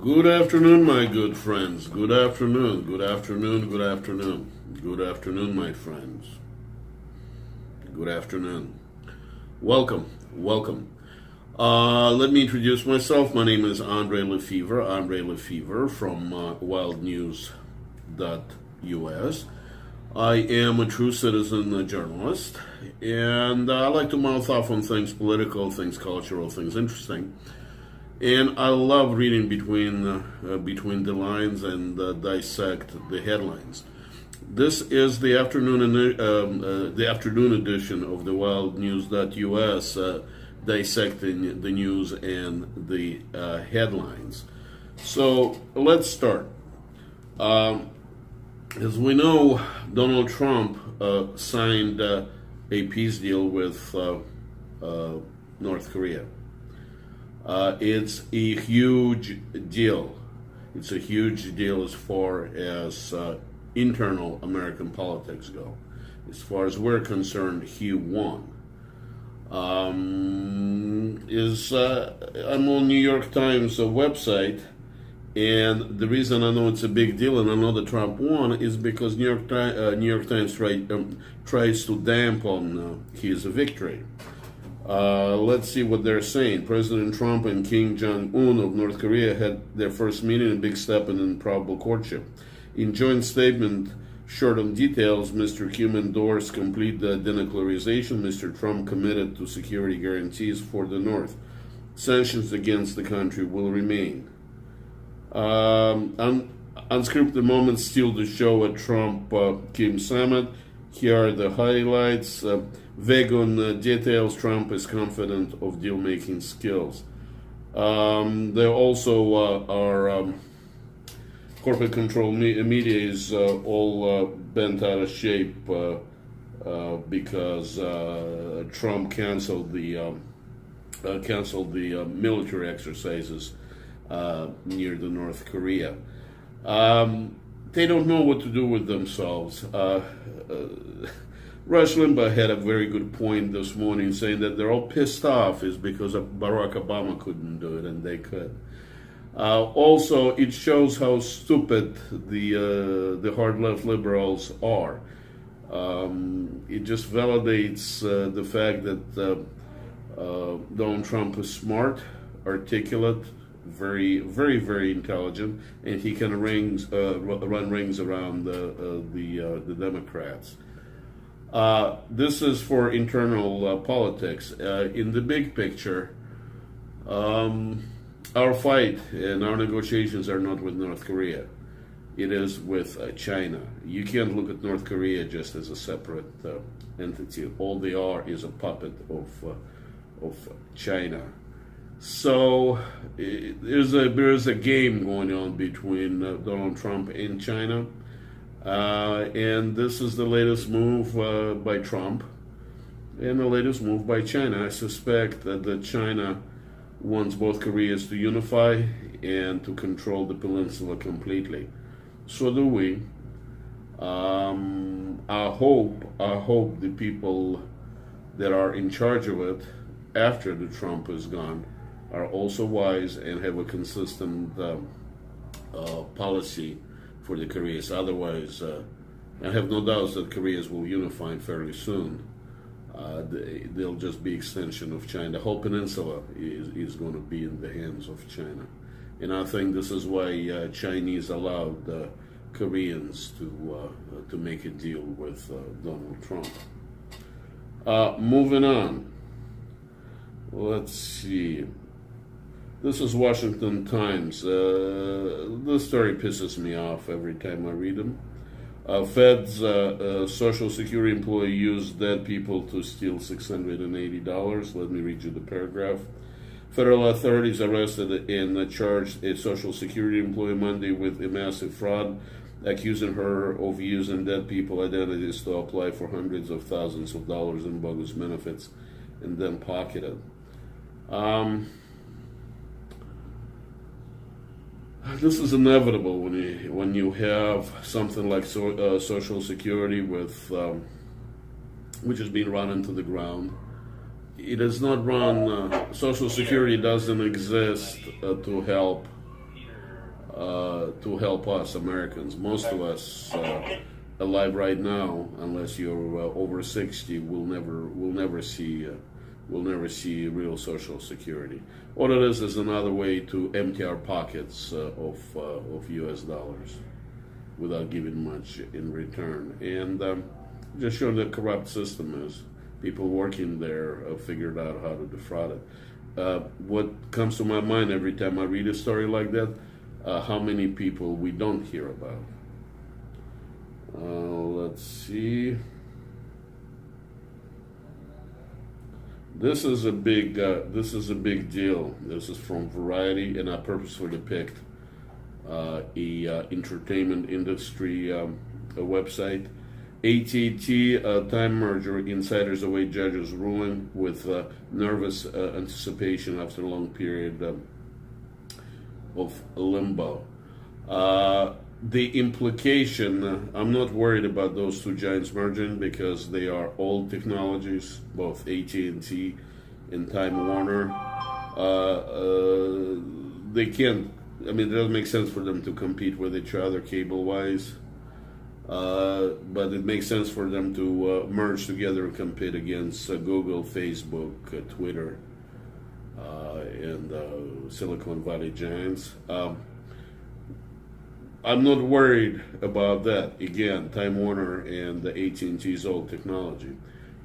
Good afternoon, my good friends. Good afternoon, good afternoon, good afternoon. Good afternoon, my friends. Good afternoon. Welcome, welcome. Let me introduce myself. My name is Andre Lefevre. Andre Lefevre from wildnews.us. I am a true citizen journalist, and I like to mouth off on things political, things cultural, things interesting. And I love reading between the lines and dissect the headlines. This is the afternoon edition of the wildnews.us, dissecting the news and the headlines. So let's start. As we know, Donald Trump signed a peace deal with North Korea. It's a huge deal. It's a huge deal as far as internal American politics go. As far as we're concerned, he won. I'm on New York Times website, and the reason I know it's a big deal and I know that Trump won is because New York Times tries to dampen his victory. Let's see what they're saying. President Trump and Kim Jong-un of North Korea had their first meeting, a big step in improbable courtship. In joint statement, short on details, Mr. Kim endorsed complete denuclearization. Mr. Trump committed to security guarantees for the North. Sanctions against the country will remain. Unscripted moments still to show a Trump-Kim summit. Here are the highlights. Vague on details, Trump is confident of deal-making skills. There also are corporate control media is all bent out of shape because Trump canceled the military exercises near the North Korea. They don't know what to do with themselves. Rush Limbaugh had a very good point this morning, saying that they're all pissed off is because Barack Obama couldn't do it and they could. Also, it shows how stupid the hard left liberals are. It just validates the fact that Donald Trump is smart, articulate, very, very, very intelligent, and he can run rings around the Democrats. This is for internal politics. In the big picture, our fight and our negotiations are not with North Korea. It is with China. You can't look at North Korea just as a separate entity. All they are is a puppet of China. So there is a game going on between Donald Trump and China. And this is the latest move by Trump and the latest move by China. I suspect that China wants both Koreas to unify and to control the peninsula completely. So do we. I hope the people that are in charge of it after the Trump is gone are also wise and have a consistent policy for the Koreas. Otherwise, I have no doubts that Koreas will unify fairly soon. They'll just be extension of China. The whole peninsula is going to be in the hands of China. And I think this is why Chinese allowed Koreans to make a deal with Donald Trump. Moving on. Let's see. This is Washington Times. This story pisses me off every time I read them. Fed's Social Security employee used dead people to steal $680. Let me read you the paragraph. Federal authorities arrested and charged a Social Security employee Monday with a massive fraud, accusing her of using dead people identities to apply for hundreds of thousands of dollars in bogus benefits and then pocket it. This is inevitable when you have something like Social Security which is being run into the ground. It is not run. Social Security doesn't exist to help to help us Americans. Most of us alive right now, unless you're over 60, will never see real Social Security. What it is another way to empty our pockets of U.S. dollars without giving much in return, and just show the corrupt system is. People working there figured out how to defraud it. What comes to my mind every time I read a story like that, how many people we don't hear about. Let's see. This is a big deal. This is from Variety, and I purposefully picked a entertainment industry a website. AT&T Time merger, insiders await judge's ruling with nervous anticipation after a long period of limbo. The implication, I'm not worried about those two giants merging because they are old technologies, both AT&T and Time Warner. They can't, it doesn't make sense for them to compete with each other cable-wise. But it makes sense for them to merge together and compete against Google, Facebook, Twitter, and Silicon Valley giants. I'm not worried about that. Again, Time Warner and the AT&T's old technology.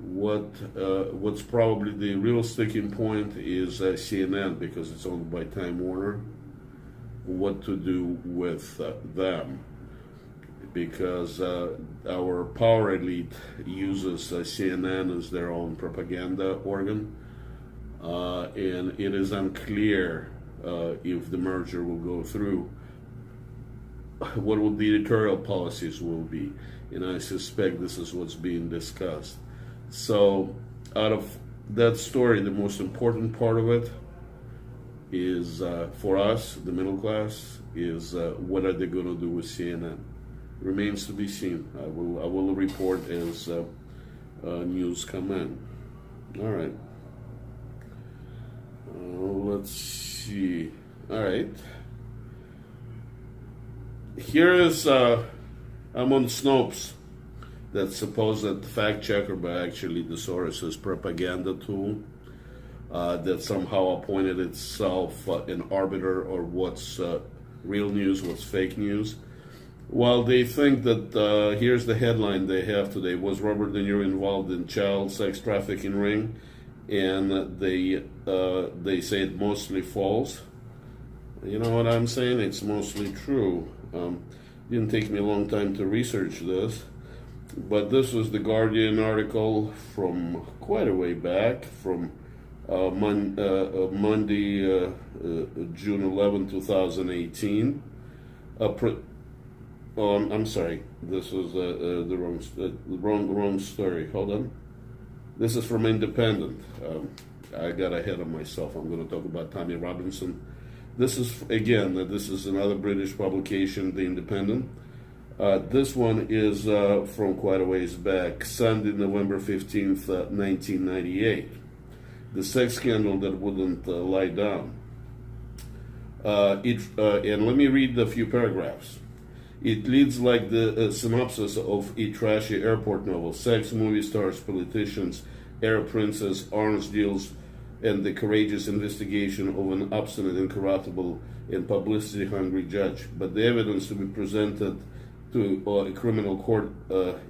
What's probably the real sticking point is CNN, because it's owned by Time Warner. What to do with them? Because our power elite uses CNN as their own propaganda organ, and it is unclear if the merger will go through, what will the editorial policies will be, and I suspect this is what's being discussed. So out of that story, the most important part of it is for us, the middle class, is what are they going to do with CNN? Remains to be seen. I will report as news come in. All right. Let's see. All right. Here is I'm on Snopes, that supposed fact checker, but actually the Soros's propaganda tool that somehow appointed itself an arbiter or what's real news, what's fake news. Well, they think that, here's the headline they have today, was Robert De Niro involved in child sex trafficking ring? And they say it mostly false. You know what I'm saying? It's mostly true. Didn't take me a long time to research this, but this was the Guardian article from quite a way back, from Monday, June 11, 2018. I'm sorry. This was the wrong story. Hold on. This is from Independent. I got ahead of myself. I'm going to talk about Tommy Robinson. This is another British publication, The Independent. This one is from quite a ways back, Sunday, November 15th, 1998. The sex scandal that wouldn't lie down. And let me read a few paragraphs. It leads like the synopsis of a trashy airport novel. Sex, movie stars, politicians, Arab princes, arms deals, and the courageous investigation of an obstinate, incorruptible, and publicity-hungry judge. But the evidence to be presented to a criminal court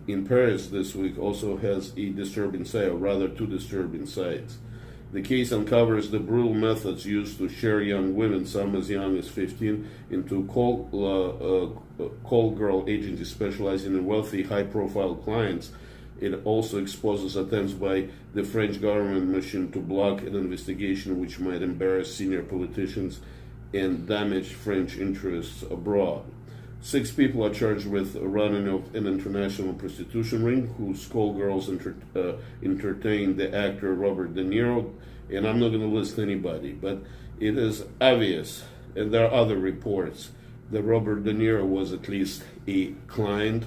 in Paris this week also has a disturbing side, or rather two disturbing sides. The case uncovers the brutal methods used to share young women, some as young as 15, into call girl agencies specializing in wealthy, high-profile clients. It also exposes attempts by the French government machine to block an investigation which might embarrass senior politicians and damage French interests abroad. 6 people are charged with running of an international prostitution ring whose call girls entertained the actor Robert De Niro. And I'm not going to list anybody, but it is obvious, and there are other reports, that Robert De Niro was at least a client,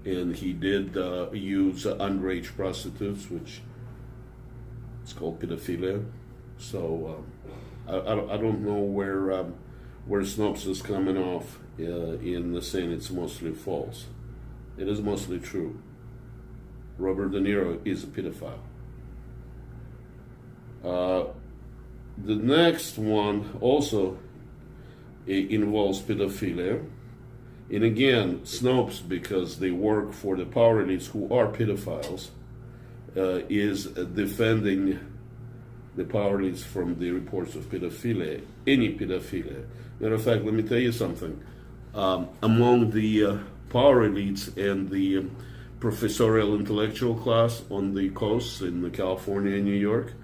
and he did use underage prostitutes, which is called pedophilia. So I don't know where Snopes is coming off in saying it's mostly false. It is mostly true. Robert De Niro is a pedophile. The next one also involves pedophilia. And again, Snopes, because they work for the power elites who are pedophiles, is defending the power elites from the reports of pedophilia, any pedophilia. Matter of fact, let me tell you something. Among the power elites and the professorial intellectual class on the coasts in California and New York,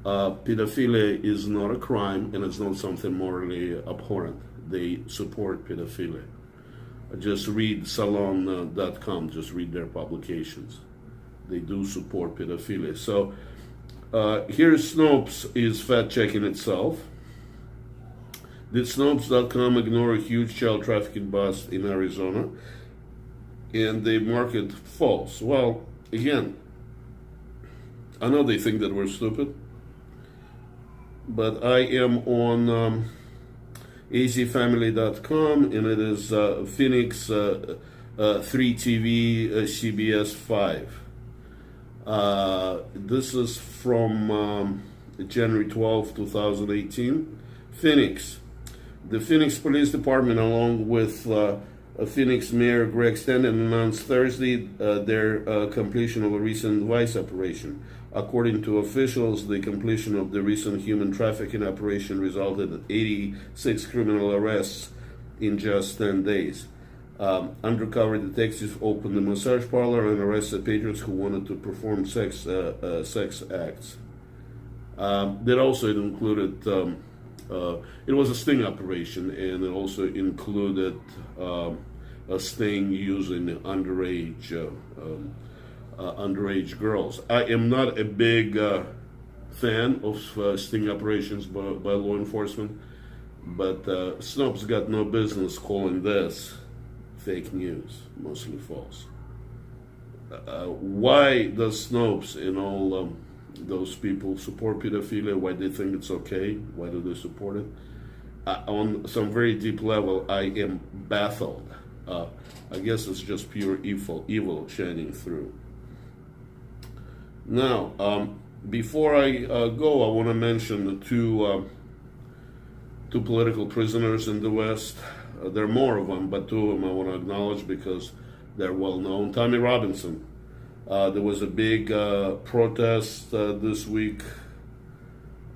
pedophilia is not a crime and it's not something morally abhorrent. They support pedophilia. Just read Salon.com, just read their publications. They do support pedophilia. So here Snopes is fact-checking itself. Did Snopes.com ignore a huge child trafficking bust in Arizona? And they mark it false. Well, again, I know they think that we're stupid, but I am on azfamily.com, and it is Phoenix 3 TV CBS 5. This is from January 12, 2018. Phoenix. The Phoenix Police Department, along with Phoenix Mayor Greg Stanton, announced Thursday their completion of a recent vice operation. According to officials, the completion of the recent human trafficking operation resulted in 86 criminal arrests in just 10 days. Undercover detectives opened a massage parlor and arrested patrons who wanted to perform sex acts. That also included, it was a sting operation, and it also included a sting using underage girls. I am not a big fan of sting operations by law enforcement, but Snopes got no business calling this fake news, mostly false. Why does Snopes and all those people support pedophilia? Why they think it's okay? Why do they support it? On some very deep level, I am baffled. I guess it's just pure evil shining through. Now, before I go, I want to mention the two political prisoners in the West. There are more of them, but two of them I want to acknowledge because they're well known. Tommy Robinson. There was a big protest this week,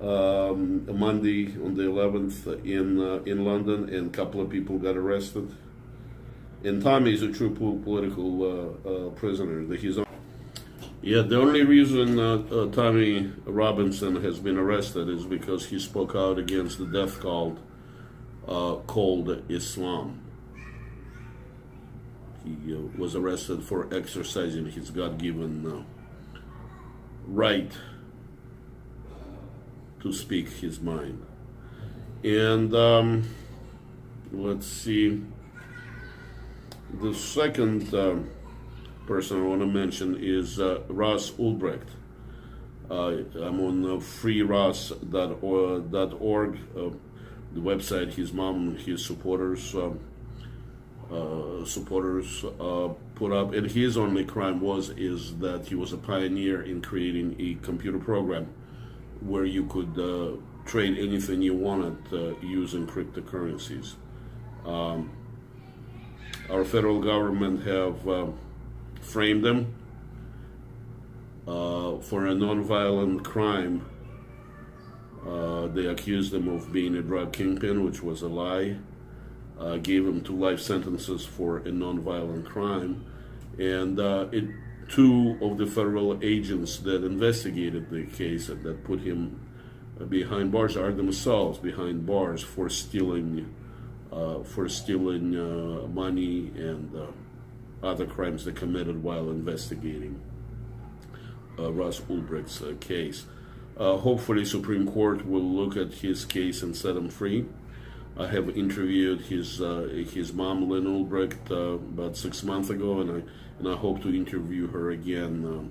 Monday on the 11th in London, and a couple of people got arrested. And Tommy is a true political prisoner. The only reason Tommy Robinson has been arrested is because he spoke out against the death cult called Islam. He was arrested for exercising his God-given right to speak his mind. And let's see, the second person I want to mention is Ross Ulbricht. I'm on freeross.org, the website his mom and his supporters put up, and his only crime is that he was a pioneer in creating a computer program where you could trade anything you wanted using cryptocurrencies. Our federal government have framed them for a nonviolent crime. They accused him of being a drug kingpin, which was a lie. Gave him 2 life sentences for a nonviolent crime. And two of the federal agents that investigated the case and that put him behind bars are themselves behind bars for stealing money and other crimes they committed while investigating Ross Ulbricht's case. Hopefully Supreme Court will look at his case and set him free. I have interviewed his mom, Lynn Ulbricht, about 6 months ago, and I hope to interview her again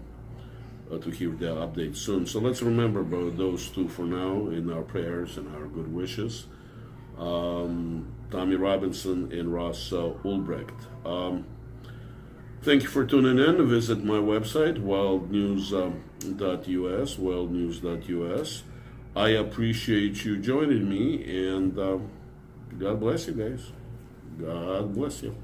to hear the update soon. So let's remember about those two for now in our prayers and our good wishes. Tommy Robinson and Ross Ulbrecht. Thank you for tuning in. Visit my website, wildnews.us, wildnews.us. I appreciate you joining me, and God bless you guys. God bless you.